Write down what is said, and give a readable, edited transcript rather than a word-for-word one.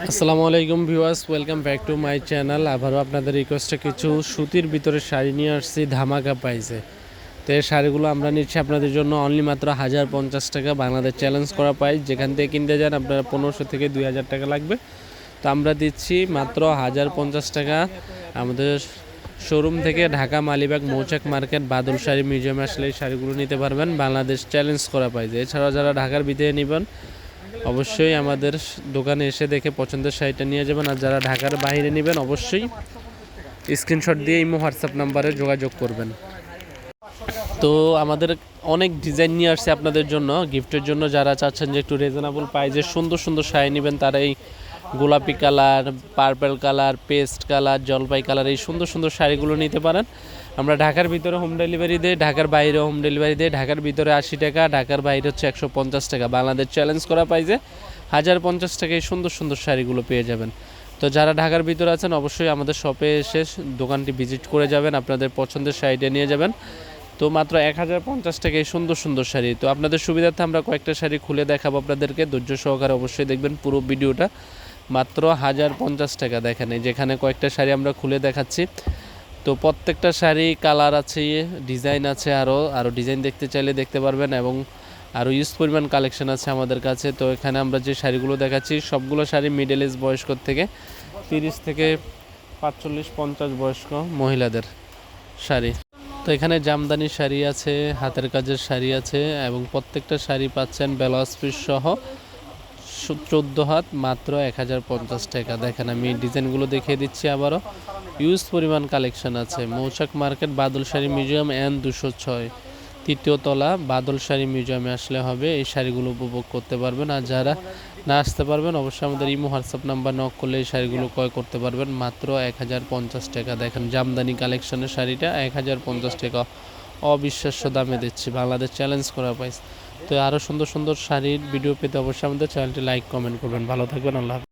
আসসালামু আলাইকুম viewers, welcome back to my channel. আবারও আপনাদের রিকোয়েস্টে কিছু সুতির ভিতরে শাড়ি নিয়ে আসছি ধামাকা প্রাইসে। তো এই শাড়িগুলো আমরা নিচ্ছি আপনাদের জন্য অনলি মাত্র 1050 টাকা বাংলাদেশ চ্যালেঞ্জ করা প্রাইস। যেখান থেকে কিনতে যান আপনারা 1500 থেকে 2000 টাকা লাগবে। তো আমরা দিচ্ছি মাত্র 1050 টাকা। আমাদের শোরুম থেকে ঢাকা মালিবাগ মৌচাক মার্কেট বাদল শাড়ি মিউজিয়ামে আসলে এই শাড়িগুলো নিতে পারবেন বাংলাদেশ চ্যালেঞ্জ করা প্রাইসে। এছাড়াও যারা ঢাকার ভিতরে নেবেন অবশ্যই আমাদের দোকানে এসে দেখে পছন্দের শাড়িটা নিয়ে যাবেন। আর যারা ঢাকার বাইরে নেবেন অবশ্যই স্ক্রিনশট দিয়ে ইমো হোয়াটসঅ্যাপ নাম্বারে যোগাযোগ করবেন। তো আমাদের অনেক ডিজাইন নিয়ে আসছে আপনাদের জন্য গিফটের জন্য। যারা চাচ্ছেন যে একটু রিজনেবল প্রাইসে সুন্দর সুন্দর শাড়ি নেবেন তারা এই গোলাপি colour, purple colour, paste colour, জলপাই কালার এই সুন্দর সুন্দর শাড়িগুলো নিতে পারেন। আমরা ঢাকার ভিতরে হোম ডেলিভারি দিই, ঢাকার বাইরে হোম ডেলিভারি দিই। ঢাকার ভিতরে 80 টাকা, ঢাকার বাইরে হচ্ছে 150 টাকা। বাংলাদেশ চ্যালেঞ্জ করা প্রাইসে 1050 টাকায় সুন্দর সুন্দর শাড়িগুলো পেয়ে যাবেন। তো যারা ঢাকার ভিতরে আছেন অবশ্যই আমাদের শপে এসে দোকানটি ভিজিট করে যাবেন, আপনাদের পছন্দের শাড়িটা নিয়ে যাবেন। তো মাত্র 1050 টাকায় সুন্দর সুন্দর শাড়ি। তো আপনাদের সুবিধার্থে আমরা কয়েকটা শাড়ি খুলে দেখাবো আপনাদেরকে, ধৈর্য সহকারে অবশ্যই দেখবেন পুরো ভিডিওটা। মাত্র 1050 টাকা। দেখেন এই যেখানে কয়েকটা শাড়ি আমরা খুলে দেখাচ্ছি। তো প্রত্যেকটা শাড়ি কালার আছে, ডিজাইন আছে, আরও ডিজাইন দেখতে চাইলে দেখতে পারবেন এবং আরও ইউজ পরিমাণ কালেকশন আছে আমাদের কাছে। তো এখানে আমরা যে শাড়িগুলো দেখাচ্ছি সবগুলো শাড়ি মিডল এজ বয়স্ক থেকে 30 থেকে 45-50 বয়স্ক মহিলাদের শাড়ি। তো এখানে জামদানি শাড়ি আছে, হাতের কাজের শাড়ি আছে এবং প্রত্যেকটা শাড়ি পাচ্ছেন ব্লাউজ পিস সহ 14 হাত মাত্র 1050 টাকা। দেখেন আমি ডিজাইনগুলো দেখিয়ে দিচ্ছি আবারও। ইউজ পরিমাণ কালেকশন আছে। মৌচাক মার্কেট বাদল শাড়ি মিউজিয়াম N 206 তৃতীয় তলা বাদল শাড়ি মিউজিয়ামে আসলে হবে এই শাড়িগুলো উপভোগ করতে পারবেন। আর যারা না আসতে পারবেন অবশ্যই আমাদের ইমো হোয়াটসঅ্যাপ নাম্বার নক করলে এই শাড়িগুলো ক্রয় করতে পারবেন মাত্র 1050 টাকা। দেখেন জামদানি কালেকশনের শাড়িটা 1050 টাকা অবিশ্বাস্য দামে দিচ্ছি, বাংলাদেশ চ্যালেঞ্জ করা প্রাইস। তো আরও সুন্দর সুন্দর শাড়ির ভিডিও পেতে অবশ্যই আমাদের চ্যানেলটি লাইক কমেন্ট করবেন। ভালো থাকবেন, আল্লাহ হাফেজ।